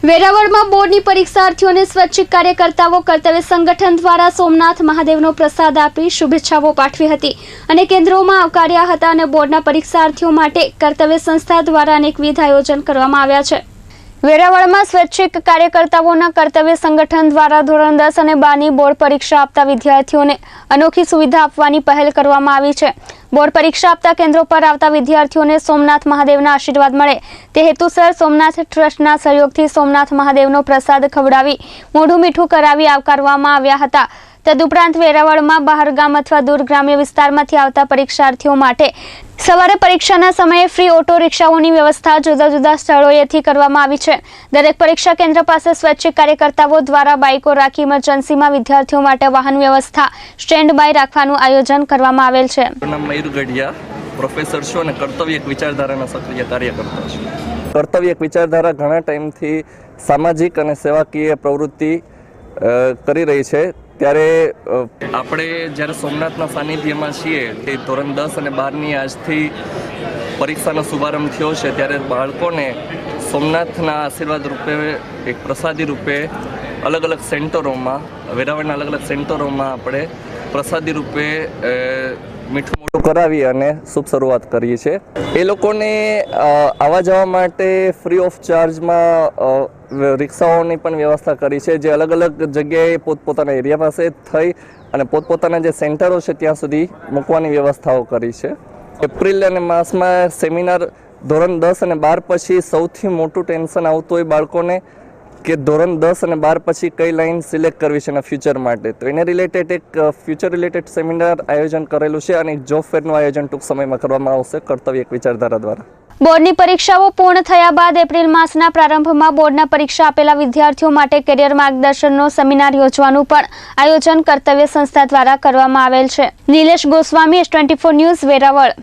વેરાવળમાં બોર્ડની પરીક્ષાર્થીઓને સ્વૈચ્છિક કાર્યકર્તાઓ કર્તવ્ય સંગઠન દ્વારા સોમનાથ મહાદેવનો પ્રસાદ આપી શુભેચ્છાઓ પાઠવી હતી અને કેન્દ્રોમાં આવકાર્યા હતા અને બોર્ડના પરીક્ષાર્થીઓ માટે કર્તવ્ય સંસ્થા દ્વારા અનેકવિધ આયોજન કરવામાં આવ્યા છે। વેરાવળમાં સ્વૈચ્છિક કાર્યકર્તાઓના કર્તવ્ય સંગઠન દ્વારા ધોરણ 10 અને 12ની બોર્ડ પરીક્ષા આપતા વિદ્યાર્થીઓને અનોખી સુવિધા આપવાની પહેલ કરવામાં આવી છે। બોર્ડ પરીક્ષા આપતા કેન્દ્રો પર આવતા વિદ્યાર્થીઓને સોમનાથ મહાદેવના આશીર્વાદ મળે તે હેતુસર સોમનાથ ટ્રસ્ટના સહયોગથી સોમનાથ મહાદેવનો પ્રસાદ ખવડાવી મોઢું મીઠું કરાવી આવકારવામાં આવ્યા હતા। તદુપરાંત વેરાવળમાં બહારગામ અથવા દૂર ગ્રામ્ય વિસ્તારમાંથી આવતા પરીક્ષાર્થીઓ માટે સવારે પરીક્ષાના સમયે ફ્રી ઓટો રિક્ષાઓની વ્યવસ્થા જુદા જુદા સ્થળોએથી કરવામાં આવી છે। દરેક પરીક્ષા કેન્દ્ર પાસે સ્વૈચ્છિક કાર્યકર્તાઓ દ્વારા બાઇકો રાખી ઇમરજન્સીમાં વિદ્યાર્થીઓ માટે વાહન વ્યવસ્થા સ્ટેન્ડ બાય રાખવાનું આયોજન કરવામાં આવેલ છે। મયુર ગઢિયા પ્રોફેસર છું અને કર્તવ્ય એક વિચારધારાના સક્રિય કાર્યકર્તા છું। કર્તવ્ય એક વિચારધારા ઘણા ટાઈમથી સામાજિક અને સેવાકીય પ્રવૃત્તિ કરી રહી છે। ત્યારે આપણે જ્યારે સોમનાથના સાનિધ્યમાં છીએ તે ધોરણ 10 અને 12ની આજથી પરીક્ષાનો શુભારંભ થયો છે ત્યારે બાળકોને સોમનાથના આશીર્વાદ રૂપે એક પ્રસાદી રૂપે અલગ અલગ સેન્ટરોમાં વેરાવળના અલગ અલગ સેન્ટરોમાં આપણે પ્રસાદી રૂપે મીઠું મોઢું કરાવી અને શુભ શરૂઆત કરીએ છીએ। એ લોકોને આવવા જવા માટે ફ્રી ઓફ ચાર્જમાં રિક્ષાઓની પણ વ્યવસ્થા કરી છે, જે અલગ અલગ જગ્યાએ પોતપોતાના એરિયા પાસે થઈ અને પોતપોતાના જે સેન્ટરો છે ત્યાં સુધી મૂકવાની વ્યવસ્થાઓ કરી છે। એપ્રિલ અને માસમાં સેમિનાર ધોરણ 10 અને 12 પછી સૌથી મોટું ટેન્શન આવતું હોય બાળકોને કે ધોરણ 10 અને 12 પછી કઈ લાઈન સિલેક્ટ કરવી છે એના ફ્યુચર માટે, તો એને રિલેટેડ એક ફ્યુચર રિલેટેડ સેમિનાર આયોજન કરેલું છે અને એક જોબ ફેરનું આયોજન ટૂંક સમયમાં કરવામાં આવશે કર્તવ્ય એક વિચારધારા દ્વારા। બોર્ડની પરીક્ષાઓ પૂર્ણ થયા બાદ એપ્રિલ માસના પ્રારંભમાં બોર્ડના પરીક્ષા આપેલા વિદ્યાર્થીઓ માટે કેરિયર માર્ગદર્શનનો સેમિનાર યોજવાનું પણ આયોજન કર્તવ્ય સંસ્થા દ્વારા કરવામાં આવેલ છે। Nilesh Goswami, S24 news, Veraval.